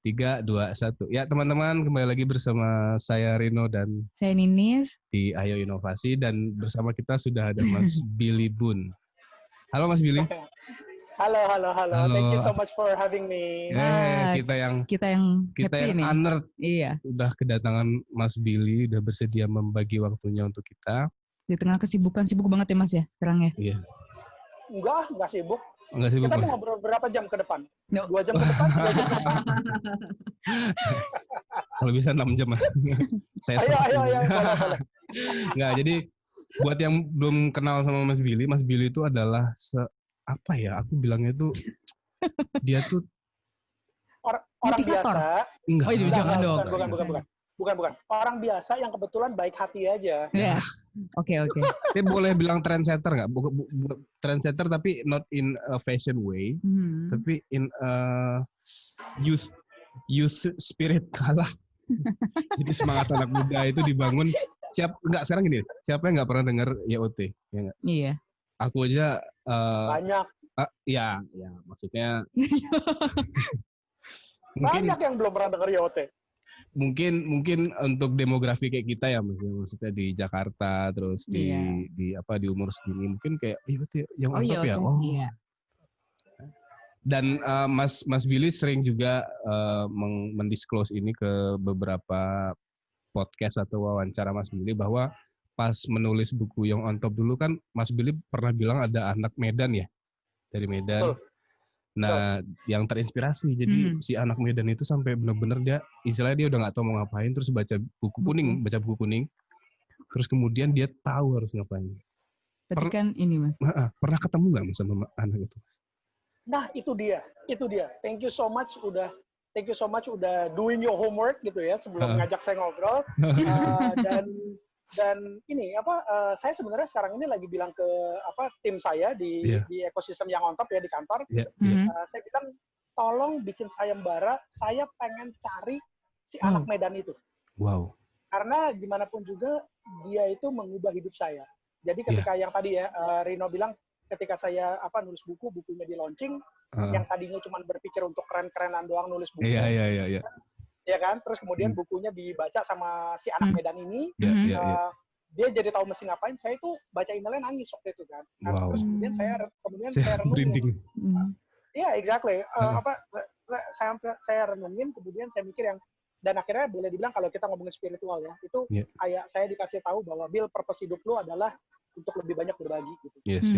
3, 2, 1. Ya teman-teman, kembali lagi bersama saya Rino dan saya Ninis di Ayo Inovasi, dan bersama kita sudah ada Mas Billy Boon. Halo Mas Billy. Halo. Halo. Thank you so much for having me. Kita yang happy nih. honored. Iya. Udah kedatangan Mas Billy, udah bersedia membagi waktunya untuk kita. Di tengah kesibukan, sibuk banget ya Mas ya sekarang ya? Iya. Enggak sibuk. Enggak sibuk. Kita Mas. mau ngobrol berapa jam ke depan? No. 2 jam ke depan, 3 jam ke depan. Kalau bisa 6 jam Mas. Ayo, boleh. Enggak, jadi buat yang belum kenal sama Mas Billy itu adalah aku bilangnya tuh dia tuh orang biasa. Enggak. Jangan dong. Bukan. Orang biasa yang kebetulan baik hati aja. Ya. Oke. Dia boleh bilang trendsetter nggak? Bukan trendsetter tapi not in a fashion way, tapi in a youth spirit kalah. Jadi semangat anak muda itu dibangun. Sekarang gini, siapa yang nggak pernah dengar YOT? Ya nggak? Iya. Aku aja banyak. Ya, maksudnya banyak yang belum pernah dengar YOT. Mungkin untuk demografi kayak kita ya, maksudnya di Jakarta, terus di umur segini mungkin kayak yang mantap ya. Iya. Dan Mas Billy sering juga mendisclose ini ke beberapa podcast atau wawancara Mas Billy, bahwa pas menulis buku Young on Top dulu kan Mas Billy pernah bilang ada anak Medan ya, dari Medan. Betul. Nah, yang terinspirasi. Jadi si anak Medan itu sampai benar-benar dia udah nggak tahu mau ngapain, terus baca buku kuning. Terus kemudian dia tahu harus ngapain. Tapi kan ini Mas. Pernah ketemu nggak Mas sama anak itu? Mas? Nah, itu dia. Thank you so much udah doing your homework gitu ya sebelum ngajak saya ngobrol. Dan ini saya sebenarnya sekarang ini lagi bilang ke tim saya di ekosistem yang on top ya di kantor. Saya bilang tolong bikin sayembara, saya pengen cari si anak Medan itu. Wow. Karena gimana pun juga dia itu mengubah hidup saya. Jadi ketika yang tadi ya Rino bilang, ketika saya nulis bukunya di launching, yang tadinya cuma berpikir untuk keren-kerenan doang nulis buku. Iya. Ya kan, terus kemudian bukunya dibaca sama si anak Medan ini, dia jadi tahu mesti ngapain. Saya itu baca emailnya nangis waktu itu kan. Terus kemudian saya renungin. Iya, exactly. Saya renungin, kemudian saya mikir dan akhirnya boleh dibilang kalau kita ngomongin spiritual ya, itu kayak saya dikasih tahu bahwa Bill, purpose hidup lu adalah untuk lebih banyak berbagi gitu. Yes.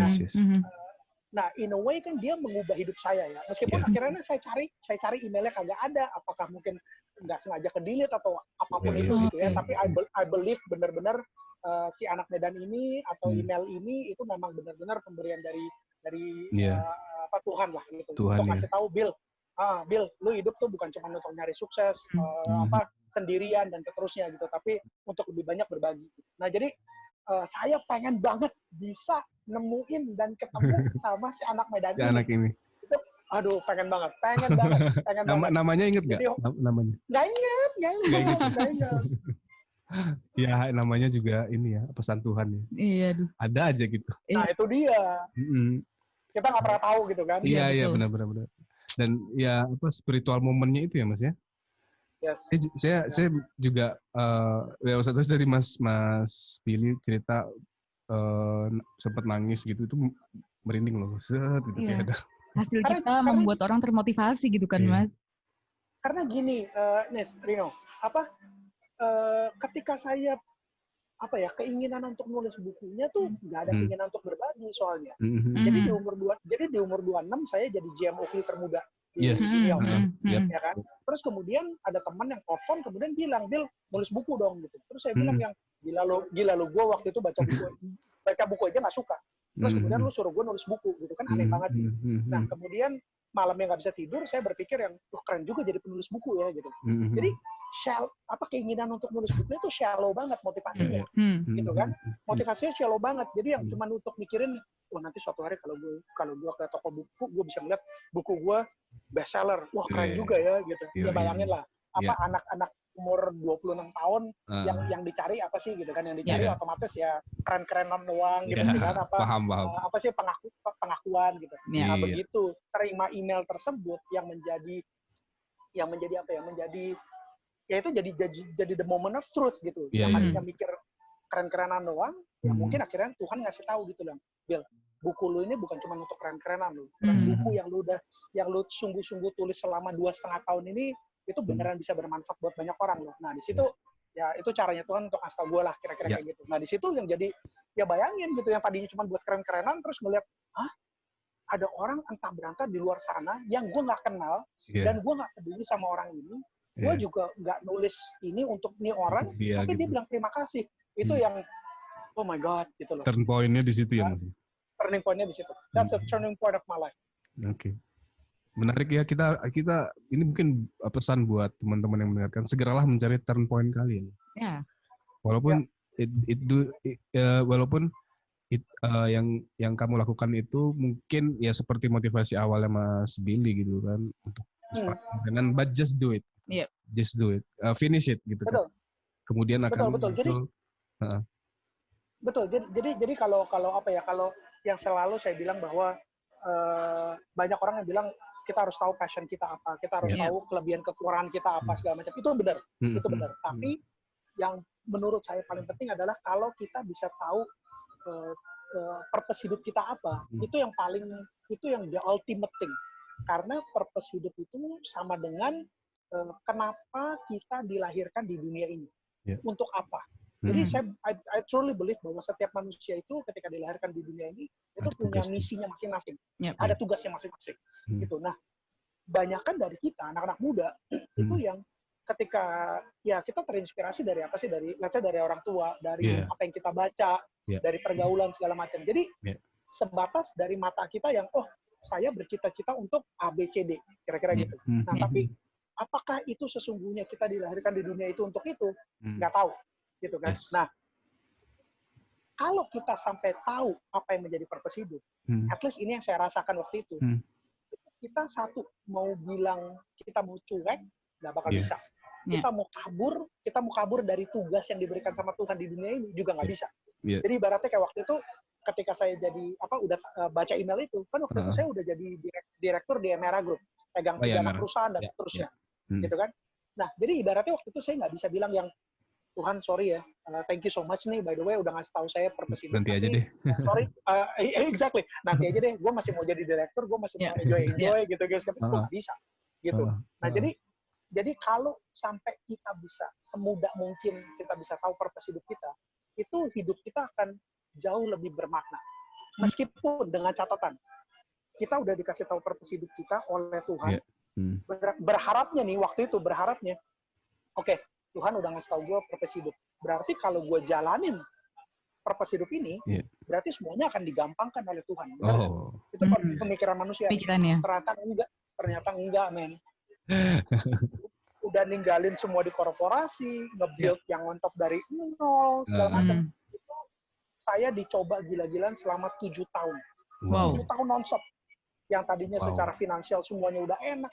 Nah, in a way kan dia mengubah hidup saya ya. Meskipun akhirnya saya cari emailnya kagak ada, apakah mungkin nggak sengaja ke-delete atau apapun itu gitu ya. Tapi I believe benar-benar si anak Medan ini atau email ini itu memang benar-benar pemberian dari Tuhan lah gitu. Untuk kasih tahu Bill, lu hidup tuh bukan cuma untuk nyari sukses, sendirian dan seterusnya gitu, tapi untuk lebih banyak berbagi. Nah, jadi saya pengen banget bisa nemuin dan ketemu sama si anak Medan ini. Anak ini. Itu, pengen banget. Namanya inget nggak? Namanya? Nggak inget. Ya, namanya juga ini ya, pesan Tuhan ya. Iya. Ada aja gitu. Nah, itu dia. Kita nggak pernah tahu gitu kan. Iya, benar. Dan ya spiritual momennya itu ya Mas ya. Yes. Saya juga terus dari Mas Billy cerita sempat nangis gitu, itu merinding loh, gitu kayak ada. Hasil kita membuat orang termotivasi gitu kan Mas. Karena gini, Rino, ketika saya keinginan untuk nulis bukunya tuh nggak ada keinginan untuk berbagi soalnya. Jadi di umur 26 saya jadi GM Oakley termuda. Yes. Ya kan. Terus kemudian ada teman yang telepon kemudian bilang, Bill, nulis buku dong gitu. Terus saya bilang yang gila lo, gue waktu itu baca buku aja nggak suka. Terus kemudian lu suruh gue nulis buku gitu kan, aneh banget. Nah kemudian malamnya nggak bisa tidur, saya berpikir keren juga jadi penulis buku ya gitu. Jadi keinginan untuk nulis buku itu shallow banget motivasinya, gitu kan? Motivasinya shallow banget. Jadi yang cuma untuk mikirin, nanti suatu hari kalau gue ke toko buku, gue bisa melihat buku gue bestseller. Wah keren juga ya gitu. Ya bayangin lah, anak-anak umur 26 tahun yang dicari apa sih gitu kan, yang dicari otomatis ya keren-kerenan doang gitu kan, paham. apa sih pengakuan gitu. Nah begitu terima email tersebut yang menjadi yang menjadi apa ya, menjadi ya itu jadi the moment of truth gitu. Iya, Yang iya. tadinya mikir keren-kerenan doang, ya mungkin akhirnya Tuhan ngasih tahu gitu loh, Bill, buku lu ini bukan cuma untuk keren-kerenan lu. Buku yang lu sungguh-sungguh tulis selama 2,5 tahun ini itu beneran bisa bermanfaat buat banyak orang loh. Nah di situ ya itu caranya Tuhan untuk ngasih tau gue lah kira-kira kayak gitu. Nah di situ yang jadi ya bayangin gitu, yang tadinya cuma buat keren-kerenan terus ngeliat, ada orang entah berantah di luar sana yang gue nggak kenal dan gue nggak peduli sama orang ini. Gue juga nggak nulis ini untuk nih orang, tapi dia bilang terima kasih. Itu yang oh my God gitu loh. Turn point-nya di situ ya, Mas. Turning point-nya di situ. That's a turning point of my life. Oke. Menarik ya, kita ini mungkin pesan buat teman-teman yang mendengarkan, segeralah mencari turn point kalian. Ya. Walaupun walaupun yang kamu lakukan itu mungkin ya seperti motivasi awalnya Mas Billy gitu kan, untuk start, but just do it. Yep. Just do it. Finish it gitu. Betul. Kan. Kemudian akan betul. Jadi kalau apa ya, kalau yang selalu saya bilang bahwa banyak orang yang bilang kita harus tahu passion kita apa, kita harus tahu kelebihan kekurangan kita apa segala macam. Itu benar. Itu benar. Tapi yang menurut saya paling penting adalah kalau kita bisa tahu purpose hidup kita apa, itu yang the ultimate thing. Karena purpose hidup itu sama dengan kenapa kita dilahirkan di dunia ini. Untuk apa? Jadi I truly believe bahwa setiap manusia itu ketika dilahirkan di dunia ini itu punya misinya masing-masing. Ada tugasnya masing-masing. Gitu. Nah, banyakkan dari kita anak-anak muda itu yang ketika ya kita terinspirasi dari apa sih, dari let's say dari orang tua, dari apa yang kita baca, dari pergaulan segala macam. Jadi sebatas dari mata kita yang saya bercita-cita untuk A B C D kira-kira gitu. Nah, tapi apakah itu sesungguhnya kita dilahirkan di dunia itu untuk itu? Nggak tahu, gitu kan? Nah, kalau kita sampai tahu apa yang menjadi purpose hidup, at least ini yang saya rasakan waktu itu. Kita satu mau bilang kita mau cuek, nggak bakal bisa. Kita mau kabur dari tugas yang diberikan sama Tuhan di dunia ini juga nggak bisa. Jadi ibaratnya kayak waktu itu ketika saya jadi udah baca email itu, kan waktu itu saya udah jadi direktur di Emera Group, pegang 3 anak perusahaan dan seterusnya, gitu kan. Nah, jadi ibaratnya waktu itu saya nggak bisa bilang yang Tuhan sorry ya, thank you so much nih, by the way udah ngasih tahu saya purpose hidup. Nanti aja deh. Sorry, exactly. Nanti aja deh, gue masih mau jadi direktur, gue masih mau enjoy gitu guys, tapi itu nggak bisa, gitu. Nah, jadi kalau sampai kita bisa semudah mungkin kita bisa tahu purpose hidup kita, itu hidup kita akan jauh lebih bermakna. Meskipun dengan catatan, kita udah dikasih tahu purpose hidup kita oleh Tuhan. Berharapnya nih, waktu itu berharapnya, oke, Tuhan udah ngasih tahu gue purpose hidup. Berarti kalau gue jalanin purpose hidup ini, berarti semuanya akan digampangkan oleh Tuhan. Benar kan? Itu pemikiran manusia. Pikirannya. Ternyata enggak, men. Udah ninggalin semua di korporasi, nge-build yang on top dari nol, segala macam. Saya dicoba gila-gilaan selama 7 tahun. 7 tahun non-stop. Yang tadinya secara finansial semuanya udah enak,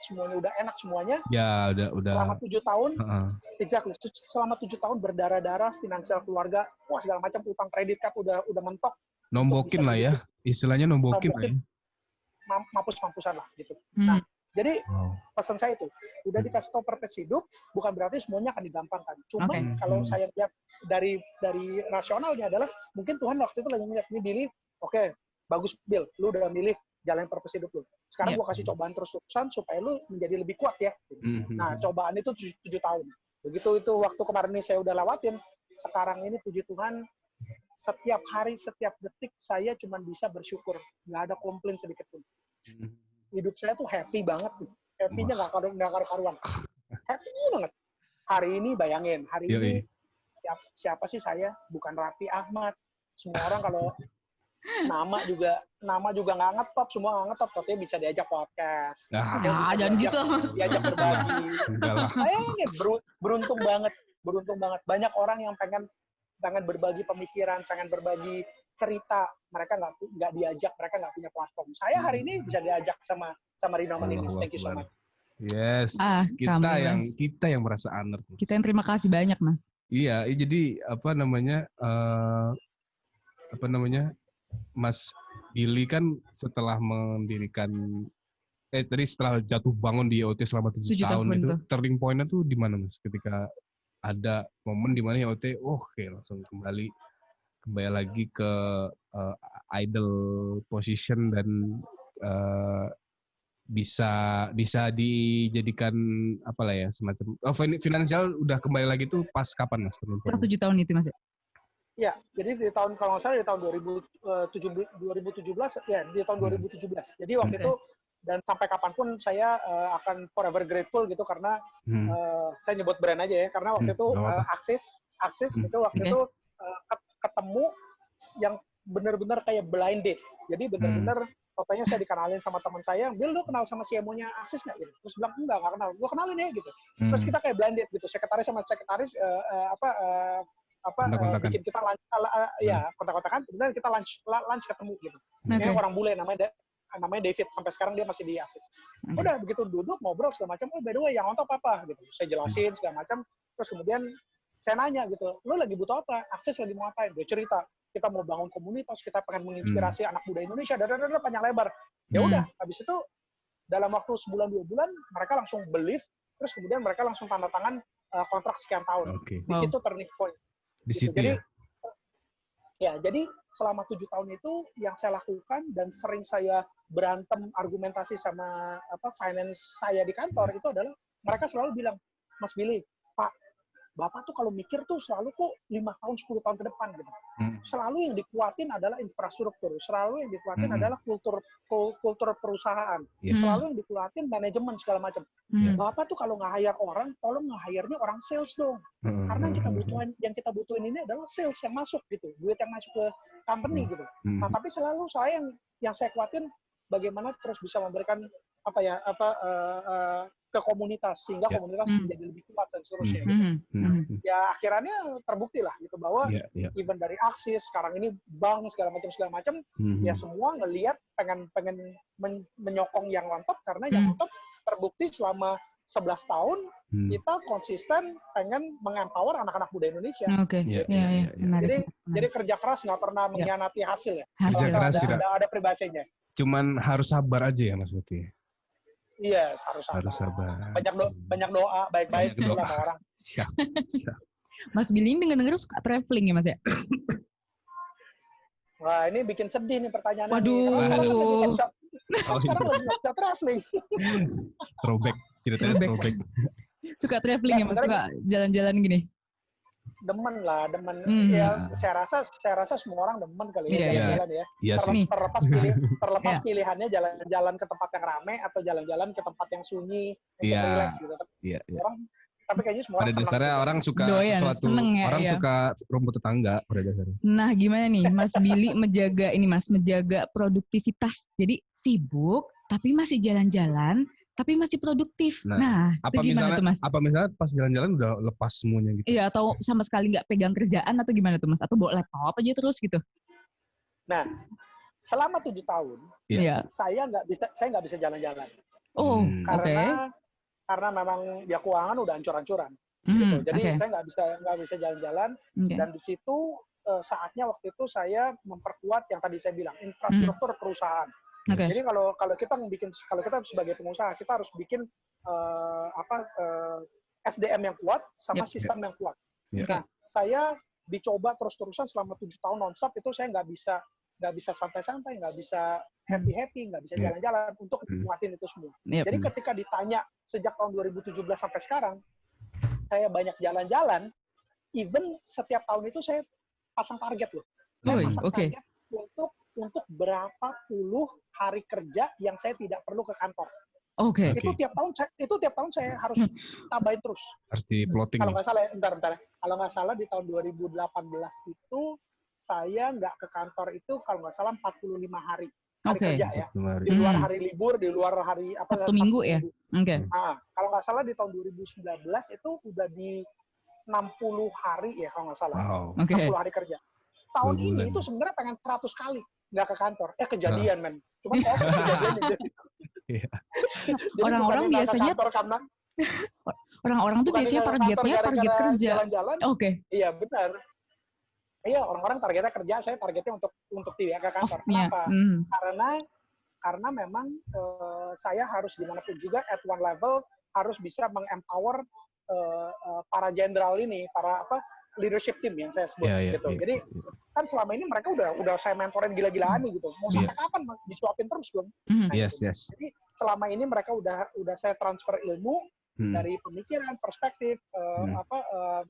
Ya, udah. Selama 7 tahun, exactly. Selama 7 tahun berdarah-darah, finansial keluarga, segala macam, utang kredit card udah mentok. Nombokin lah ya. Istilahnya nombokin lah ya. Mampus-mampusan lah gitu. Nah, jadi pesan saya itu, udah dikasih tahu purpose hidup, bukan berarti semuanya akan digampangkan. Cuman kalau saya lihat dari rasionalnya adalah, mungkin Tuhan waktu itu lagi ngeliat, ini Billy, oke, bagus Bill, lu udah milih jalan purpose hidup lu. Sekarang gua kasih cobaan terus-terusan supaya lu menjadi lebih kuat ya. Nah, cobaan itu 7 tahun. Begitu itu waktu kemarin ini saya udah lewatin, sekarang ini puji Tuhan, setiap hari, setiap detik saya cuma bisa bersyukur. Nggak ada komplain sedikit pun. Hidup saya tuh happy banget. Happy-nya nggak karu-karuan. Happy banget. Hari ini bayangin, ini siapa sih saya? Bukan Raffi Ahmad. Semua orang kalau nama juga nggak ngetop, semua nggak ngetop, tapi bisa diajak podcast. Jangan gitu. Diajak berbagi. Bayangin, beruntung banget. Banyak orang yang pengen berbagi pemikiran, pengen berbagi cerita, mereka nggak diajak, mereka nggak punya platform. Saya hari ini bisa diajak sama Rino Manilis. Thank you so much. Yes, kita yang merasa honored. Kita yang terima kasih banyak, Mas. Iya, jadi apa namanya Mas Billy kan setelah mendirikan tadi setelah jatuh bangun di IoT selama 7 tahun itu, tuh. turning point-nya tuh di mana Mas? Ketika ada momen di mana IoT, langsung kembali lagi ke idle position dan bisa dijadikan semacam finansial udah kembali lagi tuh pas kapan Mas? Setelah 7 tahun itu Mas. Ya, jadi di tahun kalau nggak salah di tahun 2017 ya, di tahun 2017. Jadi waktu itu dan sampai kapanpun saya akan forever grateful gitu karena saya nyebut brand aja ya, karena waktu itu Axis itu waktu itu ketemu yang benar-benar kayak blind date. Jadi benar-benar fotonya saya dikenalin sama teman saya, Bill lu kenal sama CMO-nya Axis nggak? Gitu. Terus bilang enggak kenal. Gue kenalin ya gitu. Terus kita kayak blind date gitu. Sekretaris sama sekretaris bikin kita lunch, kontak-kontakan, kemudian kita lunch ketemu gitu. Ini orang bule namanya David, sampai sekarang dia masih di Axis. Udah begitu duduk ngobrol segala macam, by the way yang on top apa gitu. Saya jelasin segala macam, terus kemudian saya nanya gitu, lu lagi butuh apa? Axis lagi mau apa? Dia cerita, kita mau bangun komunitas, kita pengen menginspirasi anak muda Indonesia, dan panjang lebar. Ya udah, habis itu dalam waktu sebulan 2 bulan mereka langsung believe, terus kemudian mereka langsung tanda tangan kontrak sekian tahun. Di situ turning point. Di situ jadi, jadi selama 7 tahun itu yang saya lakukan dan sering saya berantem argumentasi sama finance saya di kantor itu adalah mereka selalu bilang, Mas Billy, Pak, Bapak tuh kalau mikir tuh selalu kok 5 tahun, 10 tahun ke depan gitu. Selalu yang dikuatin adalah infrastruktur, selalu yang dikuatin adalah kultur perusahaan, selalu yang dikuatin manajemen segala macam. Bapak tuh kalau nge-hire orang, tolong nge-hire-nya orang sales dong. Karena yang kita butuhin ini adalah sales yang masuk gitu, duit yang masuk ke company gitu. Nah, tapi selalu saya yang saya kuatin bagaimana terus bisa memberikan ke komunitas sehingga komunitas menjadi lebih kuat dan seterusnya. Gitu. Ya akhirnya terbukti lah gitu bahwa even dari Axis sekarang ini bank segala macam ya semua ngelihat pengen menyokong yang on top karena yang on top terbukti selama 11 tahun kita konsisten pengen mengempower anak-anak muda Indonesia. Jadi kerja keras nggak pernah mengkhianati hasil ya. Kerja keras ada peribahasanya. Cuman harus sabar aja ya Mas Muti. Iya, harus sabar. Banyak doa, baik-baik sama orang. Siap. Mas Billy dengar-dengar suka traveling ya Mas ya? Wah, ini bikin sedih nih pertanyaannya. Waduh. Sekarang lagi nggak bisa traveling. Ceritanya throwback. Suka traveling ya Mas? Suka jalan-jalan gini? Demen. Ya, saya rasa semua orang demen kali ya jalan-jalan ya. Iya sih. Terlepas pilihannya jalan-jalan ke tempat yang ramai atau jalan-jalan ke tempat yang sunyi untuk relax gitu. Tapi kayaknya semua pada dasarnya orang suka sesuatu, orang suka rumput tetangga pada dasarnya. Nah, gimana nih Mas Billy menjaga produktivitas. Jadi sibuk tapi masih jalan-jalan tapi masih produktif. Nah itu gimana tuh Mas? Apa misalnya pas jalan-jalan udah lepas semuanya gitu? Iya, atau sama sekali nggak pegang kerjaan atau gimana tuh Mas? Atau bawa laptop aja terus gitu? Nah, selama 7 tahun, saya nggak bisa jalan-jalan. Karena memang ya keuangan udah ancur-ancuran. Gitu. Jadi saya nggak bisa jalan-jalan. Dan di situ saatnya waktu itu saya memperkuat yang tadi saya bilang infrastruktur perusahaan. Jadi kalau kita sebagai pengusaha kita harus bikin SDM yang kuat sama sistem yang kuat. Nah, saya dicoba terus-terusan selama 7 tahun nonstop itu saya nggak bisa santai-santai, nggak bisa happy-happy, nggak bisa jalan-jalan untuk nguatin itu semua. Jadi ketika ditanya sejak tahun 2017 sampai sekarang, saya banyak jalan-jalan, even setiap tahun itu saya pasang target loh. Saya pasang target untuk berapa puluh hari kerja yang saya tidak perlu ke kantor. Itu tiap tahun saya harus tambahin terus. Harus di plotting. Kalau nggak salah, bentar. Kalau nggak salah di tahun 2018 itu saya nggak ke kantor itu kalau nggak salah 45 hari kerja ya. Di luar hari libur, di luar hari Sabtu Minggu ya. Kalau nggak salah di tahun 2019 itu udah di 60 hari ya kalau nggak salah. 60 hari kerja. Tahun ini itu sebenarnya pengen 100 kali nggak ke kantor. Kejadian men. Cuma kejadian. Orang-orang biasanya orang-orang tuh biasanya targetnya target kerja. Jalan-jalan. Iya benar. Iya orang-orang targetnya kerja, saya targetnya untuk tidak ke kantor. Kenapa? karena memang saya harus dimanapun juga at one level harus bisa mengempower para jenderal ini, para leadership team yang saya sebut gitu. Jadi kan selama ini mereka udah saya mentorin gila-gilaan nih gitu. Mau sampai kapan disuapin terus dong? Nah, Jadi selama ini mereka udah saya transfer ilmu dari pemikiran, perspektif,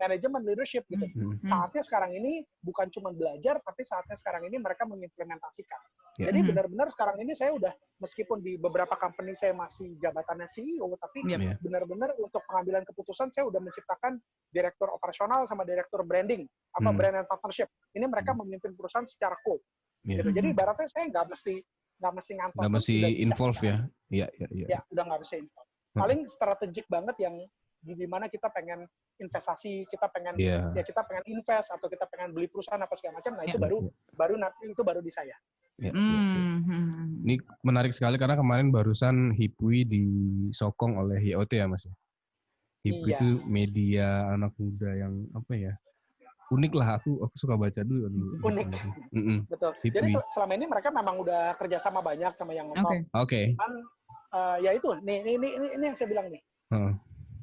manajemen, leadership gitu. Saatnya sekarang ini bukan cuma belajar, tapi saatnya sekarang ini mereka mengimplementasikan. Jadi benar-benar sekarang ini saya udah, meskipun di beberapa company saya masih jabatannya CEO, tapi benar-benar untuk pengambilan keputusan saya udah menciptakan direktur operasional sama direktur branding, brand and partnership. Ini mereka memimpin perusahaan secara cool. Gitu. Jadi ibaratnya saya nggak mesti ngantor. Nggak mesti involve ya. Iya. Ya, udah nggak bisa involve. Paling strategik banget yang di mana kita pengen investasi, kita pengen kita pengen invest atau kita pengen beli perusahaan apa segala macam. Nah, itu baru nanti itu baru di saya. Ini menarik sekali karena kemarin barusan Hipwi disokong oleh HIOT ya, Mas. Hipwi itu media anak muda yang unik lah, aku suka baca dulu. Unik. Betul. Hipwi. Jadi selama ini mereka memang udah kerjasama banyak sama yang top. Oke. Ya itu, ini yang saya bilang nih.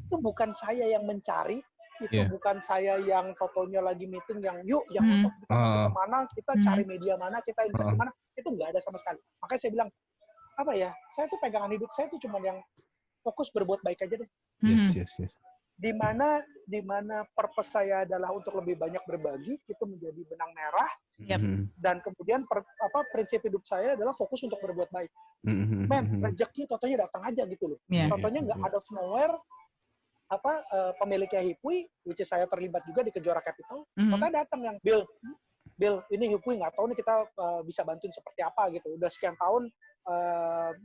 Itu bukan saya yang mencari, itu bukan saya yang totonya lagi meeting yang kita masuk kemana, kita cari media mana, kita investasi mana, itu nggak ada sama sekali. Makanya saya bilang, saya tuh pegangan hidup saya tuh cuma yang fokus berbuat baik aja deh. Yes. Di mana purpose saya adalah untuk lebih banyak berbagi, itu menjadi benang merah. Dan kemudian prinsip hidup saya adalah fokus untuk berbuat baik. Rezeki totonya datang aja gitu loh. Totonya nggak out of nowhere. Pemiliknya Hipwi, which is saya terlibat juga di Kejora Capital, totonya datang yang Bill, ini Hipwi nggak tahu nih kita bisa bantuin seperti apa gitu. Udah sekian tahun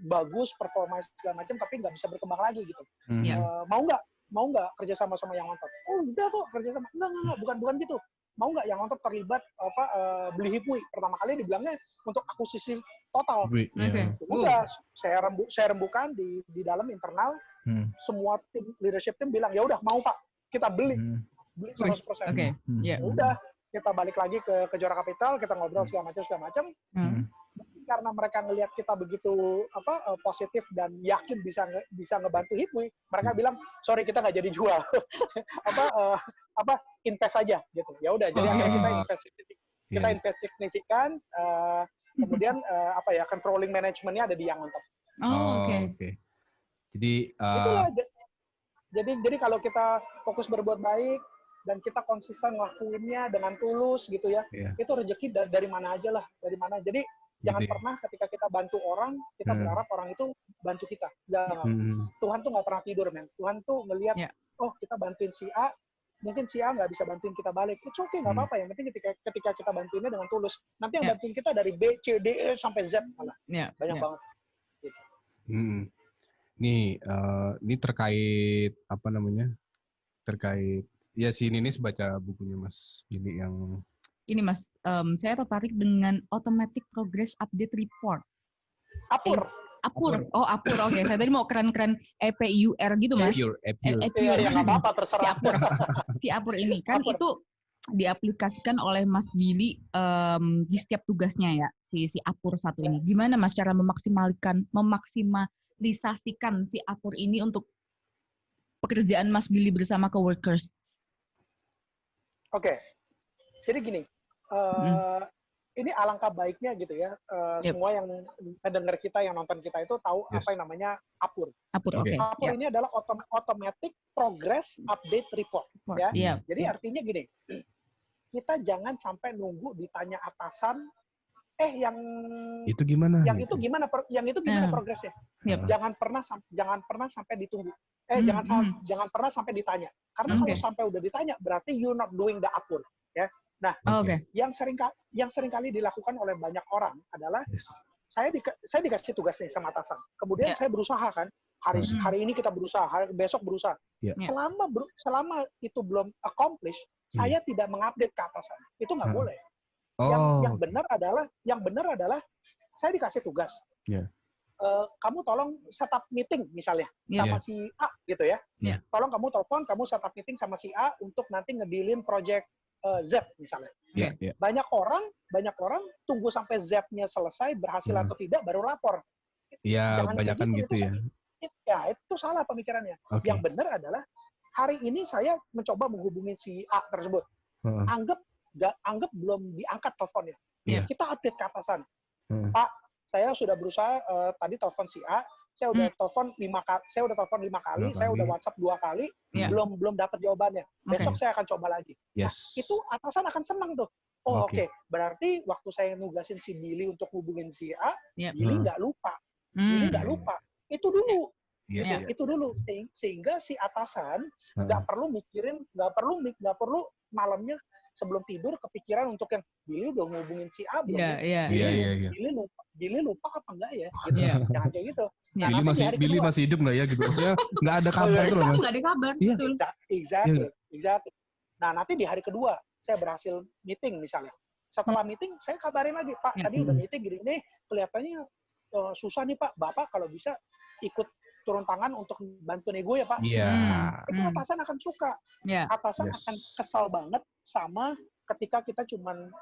bagus performa segala macam, tapi nggak bisa berkembang lagi gitu. Mau nggak kerja sama yang on top? Oh udah kok kerja sama. Enggak, bukan gitu. Mau nggak yang on top terlibat beli Hipwi? Pertama kali dibilangnya untuk akuisisi total. Udah saya rembukan di dalam internal. Semua tim leadership tim bilang ya udah mau Pak, kita beli 100%. Udah kita balik lagi ke Kejora Capital, kita ngobrol segala macam. Karena mereka ngelihat kita begitu positif dan yakin bisa ngebantu Hipwi, mereka bilang sorry kita nggak jadi jual, invest aja gitu. Ya udah, jadi akhirnya kita invest signifikan, kemudian controlling manajemennya ada di yang on top. Oke. Jadi itulah. Jadi kalau kita fokus berbuat baik dan kita konsisten ngelakuinnya dengan tulus gitu ya, itu rezeki dari mana aja lah, dari mana. Jadi jangan pernah ketika kita bantu orang, kita berharap orang itu bantu kita. Tuhan tuh nggak pernah tidur, men. Tuhan tuh ngelihat, oh kita bantuin si A, mungkin si A nggak bisa bantuin kita balik. It's okay, nggak apa-apa. Yang penting ketika kita bantuinnya dengan tulus. Nanti yang bantuin kita dari B, C, D, E, sampai Z malah. Banyak banget. Gitu. Ini terkait terkait ya si Ninis baca bukunya Mas Billy yang ini Mas, saya tertarik dengan Automatic Progress Update Report. Apur. Oh, Apur. Oke. Saya tadi mau keren-keren EPUR gitu, Mas. EPUR. Ya, nggak apa-apa, terserah. Si Apur ini kan itu diaplikasikan oleh Mas Billy di setiap tugasnya ya, si Apur satu ini. Gimana Mas cara memaksimalisikan si Apur ini untuk pekerjaan Mas Billy bersama coworkers? Oke. Jadi gini, ini alangkah baiknya gitu ya, semua yang mendengar kita, yang nonton kita itu tahu apa yang namanya Apur. Apur ini adalah Automatic Progress Update Report. Ya. Jadi artinya gini, kita jangan sampai nunggu ditanya atasan, yang itu gimana? Yang itu gimana progresnya? Jangan pernah sampai ditunggu. Jangan pernah sampai ditanya. Karena kalau sampai udah ditanya, berarti you're not doing the Apur. Ya. Nah, yang sering kali dilakukan oleh banyak orang adalah saya dikasih tugas nih sama atasan. Kemudian saya berusaha kan, hari ini kita berusaha, besok berusaha. Selama itu belum accomplish, saya tidak mengupdate ke atasan. Itu nggak boleh. Yang benar adalah saya dikasih tugas. Kamu tolong setup meeting misalnya sama si A gitu ya. Tolong kamu telepon, kamu setup meeting sama si A untuk nanti ngedealin project Z misalnya. Banyak orang tunggu sampai Z-nya selesai, berhasil atau tidak, baru lapor. Iya, banyak kan gitu ya. Ya, itu salah pemikirannya. Okay. Yang benar adalah hari ini saya mencoba menghubungi si A tersebut. Anggap belum diangkat teleponnya. Kita update ke atasan. Pak, saya sudah berusaha tadi telepon si A, saya udah telepon 5 kali, saya udah WhatsApp 2 kali, belum dapat jawabannya. Besok saya akan coba lagi. Nah, itu atasan akan senang tuh. Oke. Berarti waktu saya nugasin si Billy untuk hubungin si A, Billy nggak lupa. Billy nggak lupa. Itu dulu. Itu dulu. Sehingga si atasan nggak perlu malamnya sebelum tidur kepikiran untuk yang Billy udah ngubungin si A belum? Billy lupa apa enggak ya? Gitu. Jangan kayak gitu. Nah, Billy masih hidup nggak ya gitu? Maksudnya nggak ada kabar terus. Nggak ada kabar. Betul. Exactly. Nah, nanti di hari kedua saya berhasil meeting misalnya. Setelah meeting saya kabarin lagi, Pak, tadi udah meeting gini, kelihatannya susah nih Pak. Bapak kalau bisa ikut turun tangan untuk bantu nego ya Pak. Itu atasan akan suka. Atasan akan kesal banget sama ketika kita cuman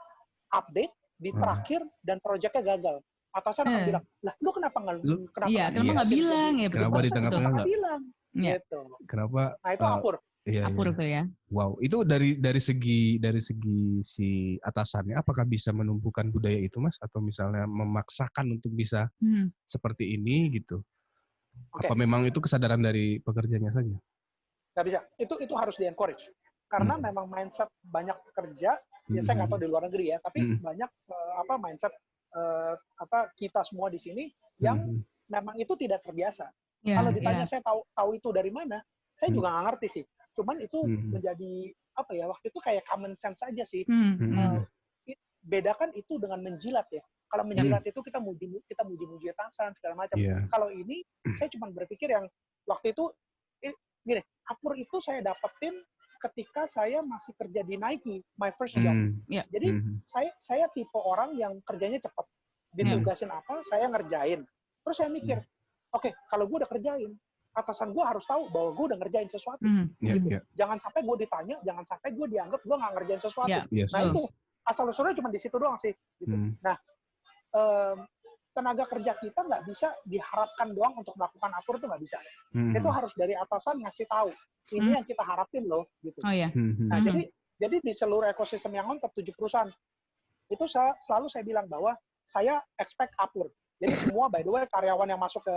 update di terakhir dan proyeknya gagal. Atasan akan bilang, lah lu kenapa nggak bilang ya? Kenapa di tengah-tengah nggak bilang? Gitu. Kenapa? Nah itu apur. Apur tuh ya. Wow, itu dari segi si atasannya, apakah bisa menumbuhkan budaya itu Mas? Atau misalnya memaksakan untuk bisa seperti ini gitu? Okay. Apa memang itu kesadaran dari pekerjanya saja? Nggak bisa. Itu harus di-encourage. Karena memang mindset banyak pekerja, ya saya nggak tahu di luar negeri ya, tapi banyak mindset kita semua di sini yang memang itu tidak terbiasa. Kalau ditanya saya tahu itu dari mana, saya juga nggak ngerti sih. Cuman itu menjadi waktu itu kayak common sense aja sih. Bedakan itu dengan menjilat ya. Kalau menjilat itu kita muji-muji atasan segala macam. Kalau ini saya cuma berpikir yang waktu itu gini, apur itu saya dapetin ketika saya masih kerja di Nike, my first job. Jadi saya tipe orang yang kerjanya cepat. Ditugasin apa, saya ngerjain. Terus saya mikir, oke, kalau gue udah kerjain, atasan gue harus tahu bahwa gue udah ngerjain sesuatu. Jangan sampai gue ditanya, jangan sampai gue dianggap gue nggak ngerjain sesuatu. Nah itu asal-usulnya cuma di situ doang sih. Gitu. Nah, tenaga kerja kita nggak bisa diharapkan doang untuk melakukan apur itu nggak bisa. Itu harus dari atasan ngasih tahu. Ini yang kita harapin loh. Gitu. Nah, jadi di seluruh ekosistem yang on top 7 perusahaan, itu selalu saya bilang bahwa saya expect apur. Jadi semua, by the way, karyawan yang masuk ke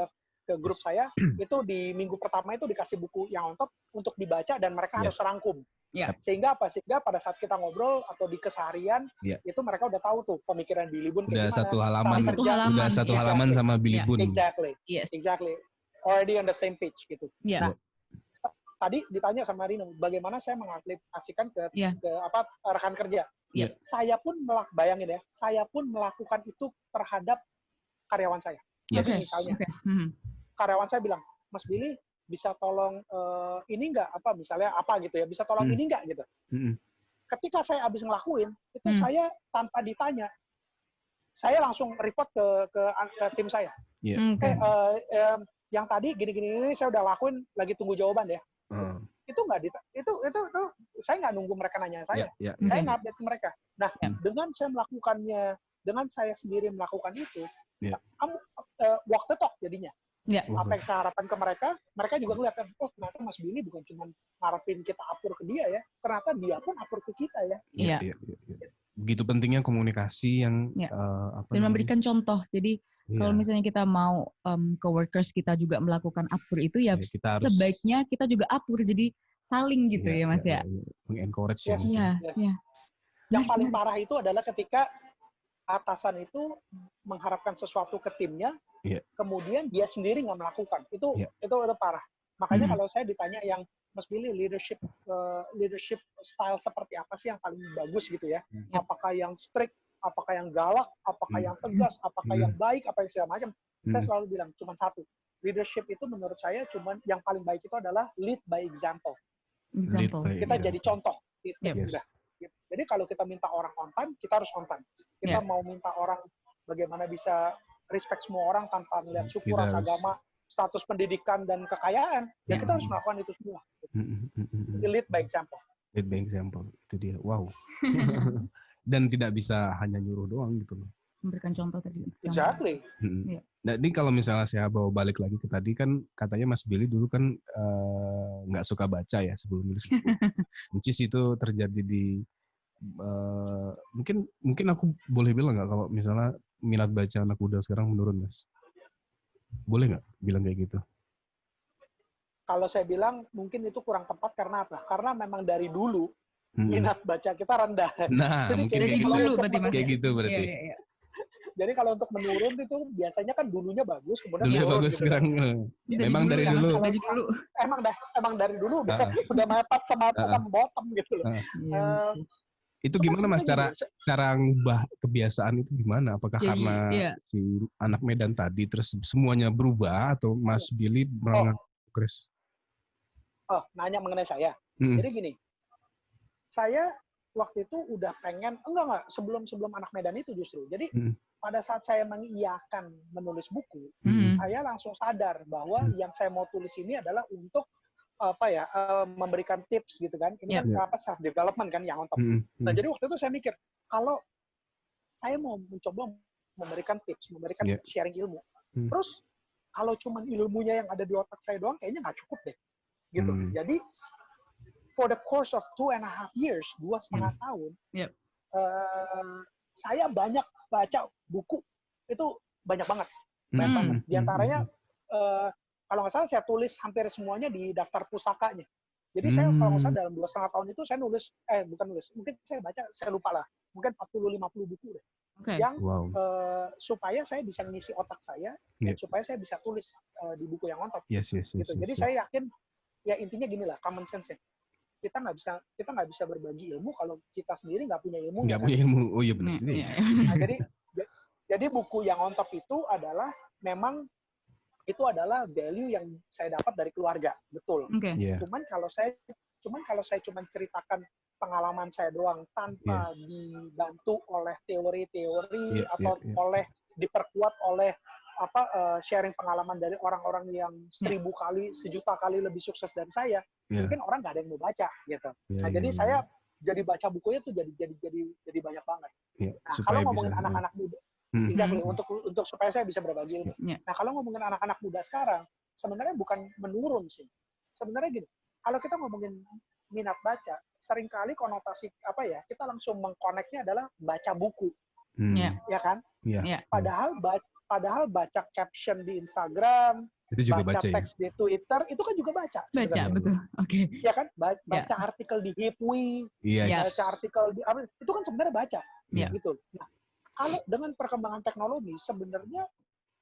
grup saya, itu di minggu pertama itu dikasih buku yang on top untuk dibaca dan mereka harus rangkum. Sehingga pada saat kita ngobrol atau di keseharian, itu mereka udah tahu tuh pemikiran Billy Boon kayak gimana. Udah satu halaman sama Billy Boon. Exactly. Already on the same page gitu. Nah, tadi ditanya sama Rino, bagaimana saya mengaplikasikan ke rekan kerja. Saya pun bayangin ya, saya pun melakukan itu terhadap karyawan saya. Misalnya, karyawan saya bilang, Mas Billy, bisa tolong ini nggak misalnya gitu ya, bisa tolong ini nggak gitu. Ketika saya habis ngelakuin itu, saya tanpa ditanya, saya langsung report ke tim saya. Yang tadi gini saya udah lakuin, lagi tunggu jawaban ya. Itu nggak itu saya nggak nunggu mereka nanya saya. Saya nge-update mereka. Nah, dengan saya melakukannya, dengan saya sendiri melakukan itu, walk the talk jadinya. Apa yang saya harapkan ke mereka juga ngeliat kan, oh ternyata Mas Billy bukan cuma ngarepin kita apur ke dia ya, ternyata dia pun apur ke kita ya. Begitu pentingnya komunikasi yang dan memberikan contoh. Jadi kalau misalnya kita mau coworkers kita juga melakukan apur itu ya, sebaiknya kita juga apur, jadi saling gitu ya Mas ya. Mengencourage Yang paling parah itu adalah ketika atasan itu mengharapkan sesuatu ke timnya, kemudian dia sendiri nggak melakukan. Itu parah. Makanya kalau saya ditanya yang Mas Billy leadership style seperti apa sih yang paling bagus gitu ya? Apakah yang strict, apakah yang galak, apakah yang tegas, apakah yang baik, apa yang segala macam? Saya selalu bilang cuma satu. Leadership itu menurut saya cuma yang paling baik itu adalah lead by example. Kita jadi contoh. Udah. Jadi kalau kita minta orang on time, kita harus on time. Kita mau minta orang bagaimana bisa respect semua orang tanpa melihat suku, ras, agama, status pendidikan, dan kekayaan, ya kita harus melakukan itu semua. Lead by example. Lead by example, itu dia. Wow. Dan tidak bisa hanya nyuruh doang gitu loh. Memberikan contoh tadi. Exactly. Nah, ini kalau misalnya saya bawa balik lagi ke tadi kan katanya Mas Billy dulu kan nggak suka baca ya sebelum nulis buku. Which is itu terjadi di mungkin aku boleh bilang nggak kalau misalnya minat baca anak muda sekarang menurun, Mas? Boleh nggak bilang kayak gitu? Kalau saya bilang mungkin itu kurang tepat karena apa? Karena memang dari dulu minat baca kita rendah. Nah, jadi mungkin dari dulu berarti kayak gitu berarti. Iya. Jadi kalau untuk menurun itu biasanya kan dulunya bagus, kemudian dulunya menurun bagus, gitu. sekarang memang dari dulu. Emang dari dulu udah mepet sama bottom gitu loh. Itu gimana Mas cara ngubah kebiasaan itu gimana? Apakah karena si anak Medan tadi terus semuanya berubah atau Mas Billy progres? Nanya mengenai saya. Jadi gini, saya waktu itu udah pengen sebelum anak Medan itu justru. Jadi pada saat saya mengiyakan menulis buku, saya langsung sadar bahwa yang saya mau tulis ini adalah untuk memberikan tips gitu kan. Ini kan self development kan yang on top. Nah, jadi waktu itu saya mikir, kalau saya mau mencoba memberikan tips, memberikan sharing ilmu. Terus kalau cuma ilmunya yang ada di otak saya doang kayaknya nggak cukup deh. Gitu. Jadi for the course of 2.5 years, 2,5 tahun, saya banyak baca buku. Itu banyak banget. Banyak banget. Di antaranya kalau nggak salah saya tulis hampir semuanya di daftar pusakanya. Jadi saya kalau nggak salah dalam 2,5 tahun itu saya nulis, mungkin saya baca, saya lupa lah, mungkin 40-50 buku deh. Yang supaya saya bisa ngisi otak saya, dan supaya saya bisa tulis di buku yang on top. Gitu. Jadi saya yakin, ya intinya gini lah, common sense ya. Kita nggak bisa berbagi ilmu kalau kita sendiri nggak punya ilmu. Nggak punya ilmu, oh iya benar. Nah, jadi buku yang on top itu adalah memang itu adalah value yang saya dapat dari keluarga, betul. Cuman kalau saya cuma ceritakan pengalaman saya doang tanpa dibantu oleh teori-teori atau oleh diperkuat oleh sharing pengalaman dari orang-orang yang 1.000 kali, 1.000.000 kali lebih sukses dari saya, mungkin orang nggak ada yang mau baca gitu. Jadi saya jadi baca bukunya tuh jadi banyak banget. Nah, kalau ngomongin anak-anak muda, exactly, untuk supaya saya bisa berbagi ilmu. Nah, kalau ngomongin anak-anak muda sekarang, sebenarnya bukan menurun sih. Sebenarnya gini, kalau kita ngomongin minat baca, seringkali konotasi kita langsung mengkoneknya adalah baca buku. Ya kan? Padahal baca caption di Instagram, itu juga baca teks di Twitter, itu kan juga baca. Baca, betul. Oke. Ya kan? Baca artikel di Hipwi, baca artikel di itu kan sebenarnya baca. Gitu. Nah, kalau dengan perkembangan teknologi, sebenarnya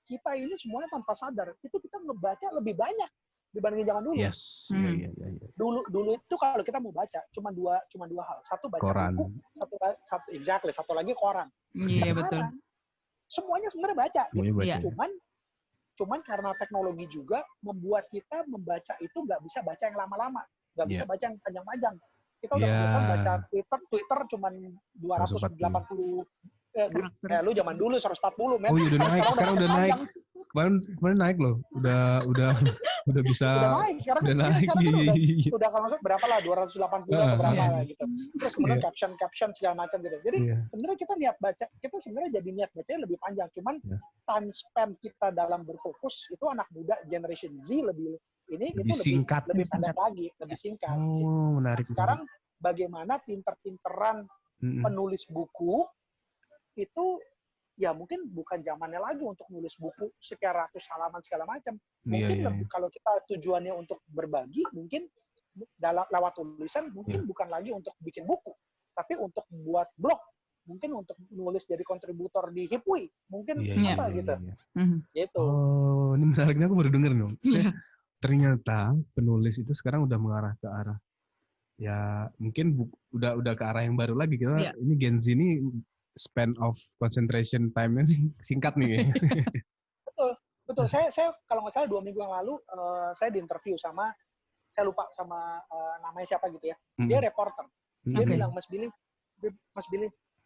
kita ini semuanya tanpa sadar, itu kita ngebaca lebih banyak dibandingin zaman dulu. Dulu itu kalau kita mau baca cuma dua hal. Satu baca buku, satu lagi koran. Betul. Semuanya sebenarnya baca. Gitu. Cuman karena teknologi juga membuat kita membaca itu nggak bisa baca yang lama-lama, nggak bisa baca yang panjang-panjang. Kita udah kebiasaan baca Twitter cuman 280 lu zaman dulu 140 men. Oh iya udah naik, sekarang udah naik. Kemarin naik loh. Udah bisa. Udah naik sekarang. Udah kalau masuk berapa lah 280 atau berapa lah gitu. Terus kemudian caption segala macam gitu. Jadi sebenarnya kita sebenarnya jadi niat bacanya lebih panjang. Cuman time spend kita dalam berfokus itu anak muda generation Z lebih singkat. Lebih pendek lagi, lebih singkat. Oh, menarik. Sekarang bagaimana pinter-pinteran penulis buku itu ya mungkin bukan zamannya lagi untuk nulis buku sekian ratus halaman segala macam. Mungkin lebih, kalau kita tujuannya untuk berbagi, mungkin lewat tulisan, mungkin bukan lagi untuk bikin buku, tapi untuk buat blog, mungkin untuk nulis jadi kontributor di Hipwi, mungkin gitu. Gitu. Oh, ini menariknya, aku baru denger dong. Ternyata penulis itu sekarang udah mengarah ke arah, ya mungkin udah ke arah yang baru lagi. Kita ini Gen Z ini span of concentration time-nya singkat nih. Betul. Saya kalau nggak salah 2 minggu yang lalu saya diinterview sama, saya lupa sama namanya siapa gitu ya. Dia reporter. Dia bilang, Mas Billy,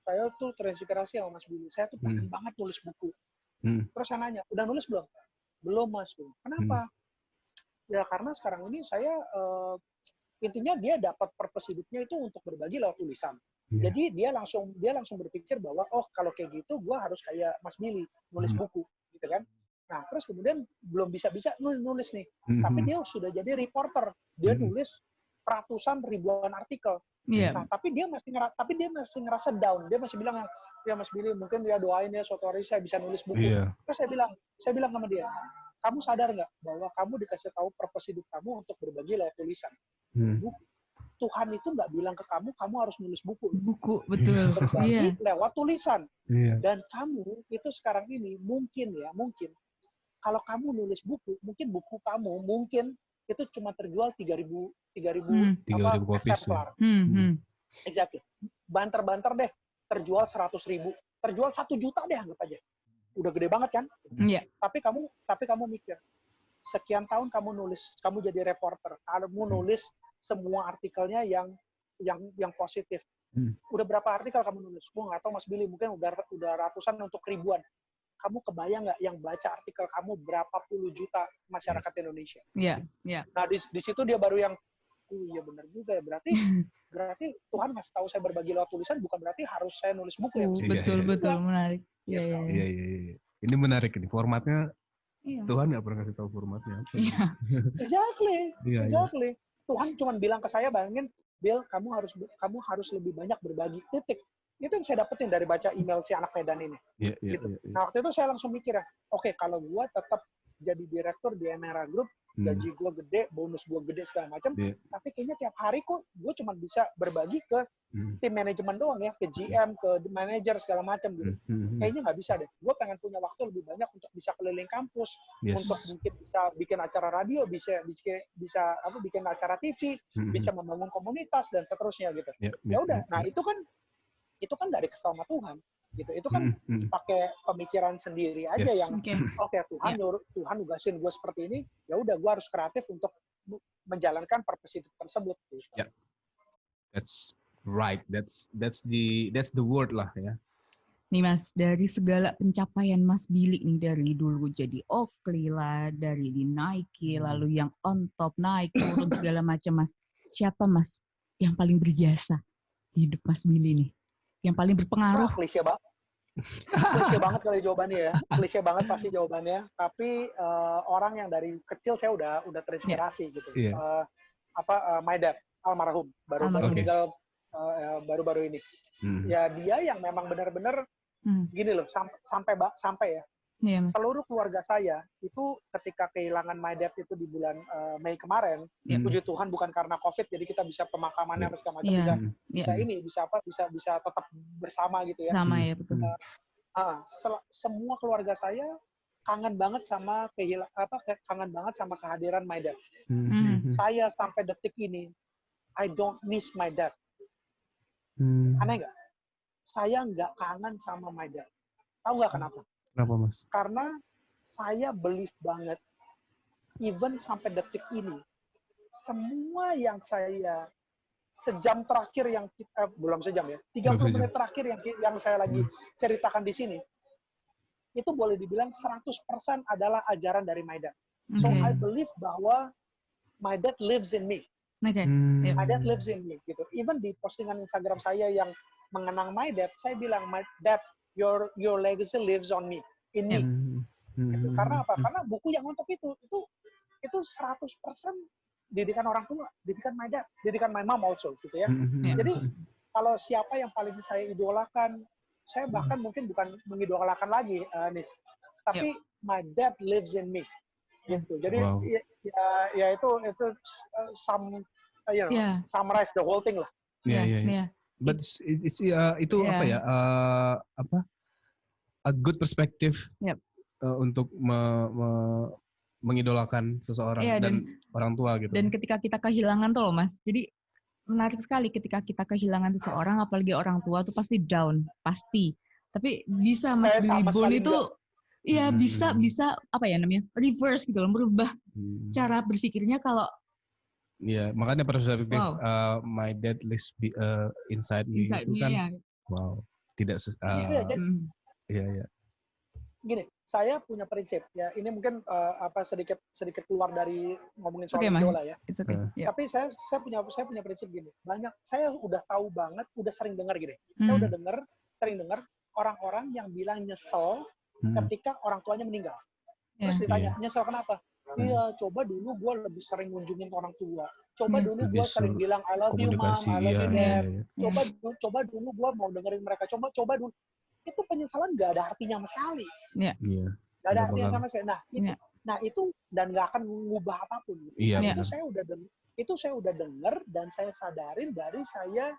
saya tuh terinspirasi sama Mas Billy. Saya tuh pengen banget nulis buku. Terus saya nanya, udah nulis belum? Belum, Mas. Kenapa? Ya karena sekarang ini saya intinya dia dapat purpose hidupnya itu untuk berbagi lewat tulisan. Jadi dia langsung berpikir bahwa kalau kayak gitu gue harus kayak Mas Billy nulis buku gitu kan. Nah, terus kemudian belum bisa-bisa nulis nih. Tapi dia sudah jadi reporter. Dia nulis ratusan ribuan artikel. Nah, tapi dia masih ngerasa down. Dia masih bilang, ya Mas Billy, mungkin dia doain ya suatu hari saya bisa nulis buku. Terus saya bilang sama dia, kamu sadar nggak bahwa kamu dikasih tahu purpose hidup kamu untuk berbagi lewat tulisan? Buku. Tuhan itu nggak bilang ke kamu harus nulis buku. Buku, betul. Berbagi lewat tulisan. Dan kamu itu sekarang ini mungkin kalau kamu nulis buku, mungkin buku kamu itu cuma terjual 3.000 eksemplar. Exactly. Banter-banter deh, terjual 100.000, terjual 1 juta deh anggap aja. Udah gede banget kan? Iya. Tapi kamu mikir, sekian tahun kamu nulis, kamu jadi reporter, kamu nulis semua artikelnya yang positif. Udah berapa artikel kamu nulis? Gua nggak tahu Mas Billy, mungkin udah ratusan untuk ribuan. Kamu kebayang nggak yang baca artikel kamu berapa puluh juta masyarakat Indonesia? Iya. Nah di situ dia baru yang, iya benar juga ya, berarti Tuhan ngasih tahu saya berbagi lewat tulisan bukan berarti harus saya nulis buku ya. Betul menarik. Iya. Ini menarik ini formatnya. Tuhan nggak pernah kasih tahu formatnya. Exactly. Tuhan cuma bilang ke saya, bayangin, Bill, kamu harus lebih banyak berbagi. Titik. Itu yang saya dapetin dari baca email si anak Medan ini. Gitu. Nah, waktu itu saya langsung mikir ya, oke, kalau gue tetap jadi direktur di Emera Group, gaji gue gede, bonus gue gede, segala macam, tapi kayaknya tiap hari kok gue cuma bisa berbagi ke tim manajemen doang ya, ke GM, ke manajer, segala macam gitu. Kayaknya nggak bisa deh. Gue pengen punya waktu lebih banyak untuk bisa keliling kampus, untuk mungkin bisa bikin acara radio, bisa bikin acara TV, bisa membangun komunitas, dan seterusnya gitu. Ya udah, nah itu kan nggak dikasih sama Tuhan gitu. Itu kan pakai pemikiran sendiri aja yang oke, Tuhan nugasin gue seperti ini, ya udah gue harus kreatif untuk menjalankan purpose hidup tersebut gitu. That's right, that's the word lah ya. Nih Mas, dari segala pencapaian Mas Billy nih, dari dulu jadi Oakley lah, dari di Nike, lalu yang on top naik turun segala macam, Mas, siapa Mas yang paling berjasa di hidup Mas Billy nih? Yang paling berpengaruh? Klise banget kali jawabannya ya. Klise banget pasti jawabannya. Tapi orang yang dari kecil saya udah terinspirasi gitu. My dad, almarhum, baru meninggal baru-baru ini. Ya dia yang memang benar-benar gini loh, sampai ya. Seluruh keluarga saya itu ketika kehilangan my dad itu di bulan Mei kemarin, puji Tuhan bukan karena COVID, jadi kita bisa pemakamannya segala macam, bisa tetap bersama gitu ya. Sama ya, betul. Semua keluarga saya kangen banget sama kehadiran my dad. Saya sampai detik ini, I don't miss my dad. Aneh nggak? Saya nggak kangen sama my dad. Tahu nggak kenapa? Kenapa, Mas? Karena saya believe banget, even sampai detik ini, semua yang saya sejam terakhir yang belum sejam ya, 30 menit terakhir yang saya lagi ceritakan di sini, itu boleh dibilang 100% adalah ajaran dari my dad. So I believe bahwa my dad lives in me. My dad lives in me gitu. Even di postingan Instagram saya yang mengenang my dad, saya bilang, my dad, your legacy lives on me, in me. Gitu. Karena apa? Karena buku yang untuk itu 100% didikan orang tua, didikan my dad, didikan my mom also gitu ya. Jadi kalau siapa yang paling saya idolakan, saya bahkan mungkin bukan mengidolakan lagi, Nis, tapi my dad lives in me. Gitu. Jadi ya itu summarize the whole thing lah. But it's itu apa ya? A good perspective untuk mengidolakan seseorang dan orang tua gitu. Dan ketika kita kehilangan tuh loh Mas, jadi menarik sekali ketika kita kehilangan seseorang, apalagi orang tua tuh pasti down, pasti. Tapi bisa Mas Billy Bond itu, ya bisa apa ya namanya, reverse gitu loh, merubah cara berpikirnya kalau. Iya, makanya perspektif my dad lives inside me itu kan, tidak iya. Gini, saya punya prinsip ya. Ini mungkin sedikit keluar dari ngomongin soal idola ya. Tapi saya punya prinsip gini. Saya udah tahu banget, udah sering dengar gini. Saya udah sering dengar orang-orang yang bilang nyesel ketika orang tuanya meninggal. Terus ditanya, nyesel kenapa? Iya, coba dulu gue lebih sering ngunjungin orang tua. Coba dulu gue sering bilang I love you mom, I love you dad. Coba dulu gue mau dengerin mereka. Coba dulu. Itu penyesalan gak ada artinya sama sekali. Gak ada artinya sama sekali. Nah itu dan gak akan mengubah apapun. Itu saya udah denger dan saya sadarin dari saya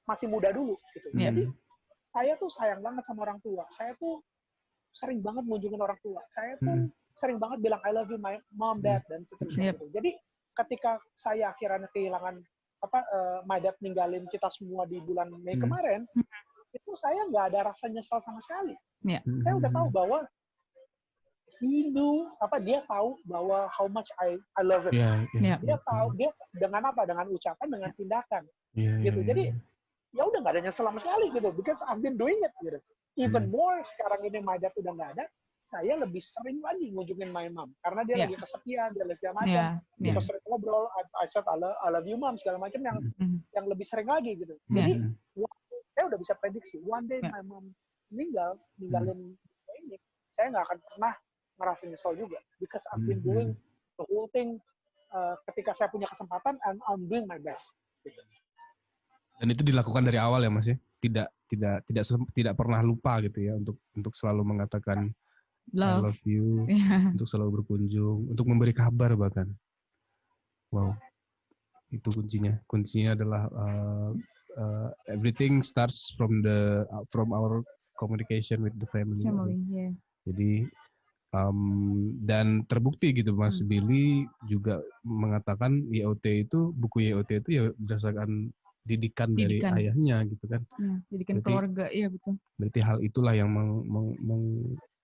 masih muda dulu. Gitu. Jadi saya tuh sayang banget sama orang tua. Saya tuh sering banget ngunjungin orang tua. Saya tuh sering banget bilang I love you my mom, dad, dan seterusnya. Gitu. Jadi ketika saya akhirnya kehilangan my dad ninggalin kita semua di bulan Mei kemarin, itu saya nggak ada rasa nyesal sama sekali. Saya udah tahu bahwa dia tahu bahwa how much I love it. Dia tahu dia dengan apa? Dengan ucapan, dengan tindakan. Gitu. Jadi ya udah nggak ada nyesel sama sekali gitu. Because I've been doing it. Gitu. Even more sekarang ini my dad udah nggak ada. Saya lebih sering lagi ngunjungin my mom karena dia lagi kesepian, dia lagi segala macam. Kita sering ngobrol, I said I love you mom segala macam yang lebih sering lagi gitu. Jadi saya udah bisa prediksi one day my mom ninggalin ini, saya nggak akan pernah ngerasa nyesel juga because I've been doing the whole thing ketika saya punya kesempatan and I'm doing my best. Gitu. Dan itu dilakukan dari awal ya Mas ya, tidak pernah lupa gitu ya untuk selalu mengatakan I love you, untuk selalu berkunjung, untuk memberi kabar bahkan. Wow, itu kuncinya. Kuncinya adalah everything starts from our communication with the family. Jadi dan terbukti gitu Mas Billy juga mengatakan buku YOT itu ya berdasarkan didikan dari ayahnya gitu kan. Didikan keluarga, iya betul. Berarti hal itulah yang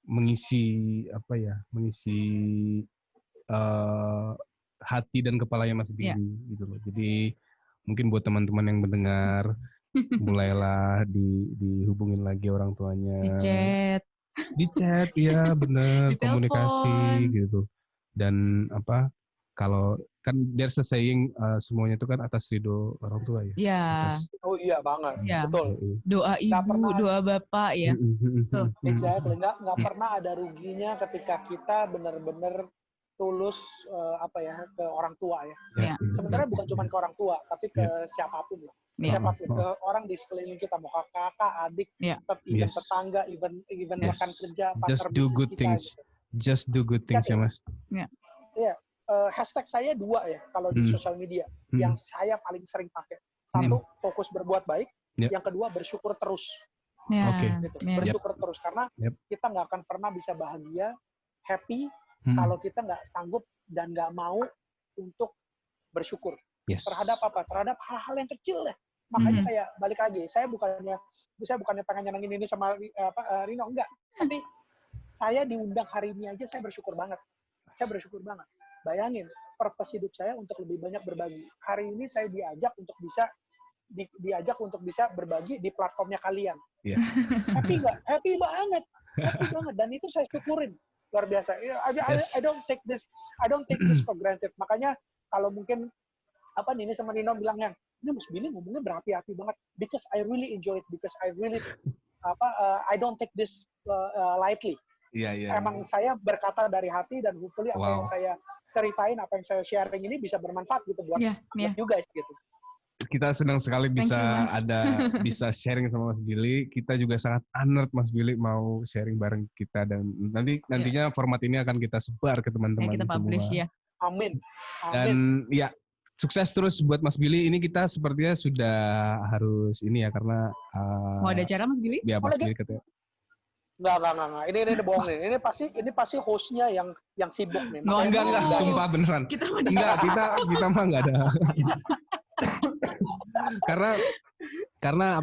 mengisi hati dan kepalanya Mas Billy gitu loh. Jadi mungkin buat teman-teman yang mendengar mulailah dihubungin lagi orang tuanya. Di chat ya bener, komunikasi gitu. Dan kalau kan there's a saying semuanya itu kan atas ridho orang tua ya. Iya. Oh iya banget. Betul. Doa ibu, doa bapak ya. Betul. Exactly. Nggak pernah ada ruginya ketika kita benar-benar tulus ke orang tua ya. Sebenarnya bukan cuma ke orang tua, tapi ke siapapun lah. Siapapun, ke orang di sekeliling kita, mau kakak, adik, even tetangga, even rekan kerja, partner bisnis kita. Just do good things ya Mas. Iya. Hashtag saya 2 ya kalau di sosial media yang saya paling sering pakai. 1, fokus berbuat baik. Yang kedua, bersyukur terus. Gitu. Bersyukur terus karena kita nggak akan pernah bisa bahagia, happy kalau kita nggak sanggup dan nggak mau untuk bersyukur terhadap apa? Terhadap hal-hal yang kecil ya. Makanya kayak balik lagi, saya bukannya pengen nyenengin ini sama Rino, enggak. Tapi saya diundang hari ini aja saya bersyukur banget. Bayangin, purpose hidup saya untuk lebih banyak berbagi. Hari ini saya diajak untuk bisa berbagi di platformnya kalian. Happy nggak? Happy banget. Dan itu saya syukurin luar biasa. I don't take this for granted. Makanya kalau mungkin Nini sama Nino bilangnya, ini Mas Billy ngomongnya berapi-api banget. Because I really enjoy it. Because I really I don't take this lightly. Emang saya berkata dari hati dan hopefully apa yang saya ceritain, apa yang saya sharing ini bisa bermanfaat gitu buat you guys gitu. Kita senang sekali bisa sharing sama Mas Billy. Kita juga sangat honored Mas Billy mau sharing bareng kita dan nantinya format ini akan kita sebar ke teman-teman kita publish, semua. Amin. Dan sukses terus buat Mas Billy. Ini kita sepertinya sudah harus ini ya karena mau ada acara Mas Billy? Ya Mas Billy katanya. Enggak. Ini bohong nih. Ini pasti hostnya yang sibuk nih. Enggak. Sumpah beneran. Kita mah enggak ada. karena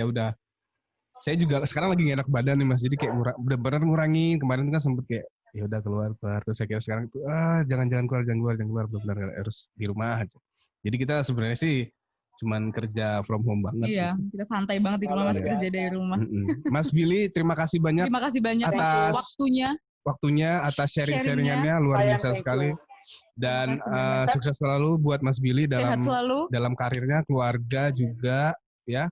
udah saya juga sekarang lagi gak enak badan nih Mas. Jadi kayak bener-bener ngurangin. Kemarin kan sempet kayak ya udah keluar. Terus saya kira sekarang itu jangan keluar, benar-benar harus di rumah aja. Jadi kita sebenarnya sih cuman kerja from home banget. Iya, gitu. Kita santai banget di rumah, Mas, kerja dari rumah. Mas Billy, terima kasih banyak. Atas waktunya, atas sharing-sharingannya luar biasa sekali. Dan sukses selalu buat Mas Billy dalam karirnya, keluarga juga, ya.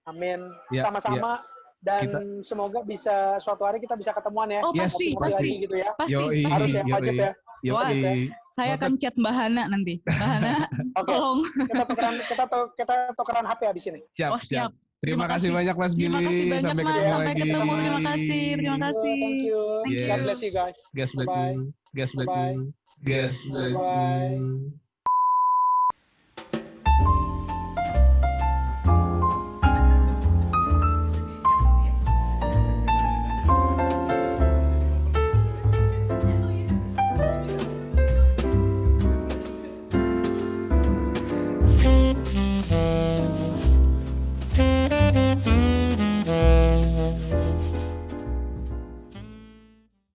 Amin. Sama-sama. Dan semoga bisa suatu hari kita bisa ketemuan ya. Oh, pasti. Lagi gitu ya. Pasti. Harus ya, wajib ya. Wah, saya akan chat Mbak Hana nanti. Mbak Hana, tolong. Kita tukeran HP habis ini. Siap. Terima kasih banyak Mas Billy. Terima kasih banyak Sampai Mas. ketemu Sampai lagi. ketemu. Terima kasih. Thank you. Thank you. God bless you guys. God bless you. God bless you. God bless you.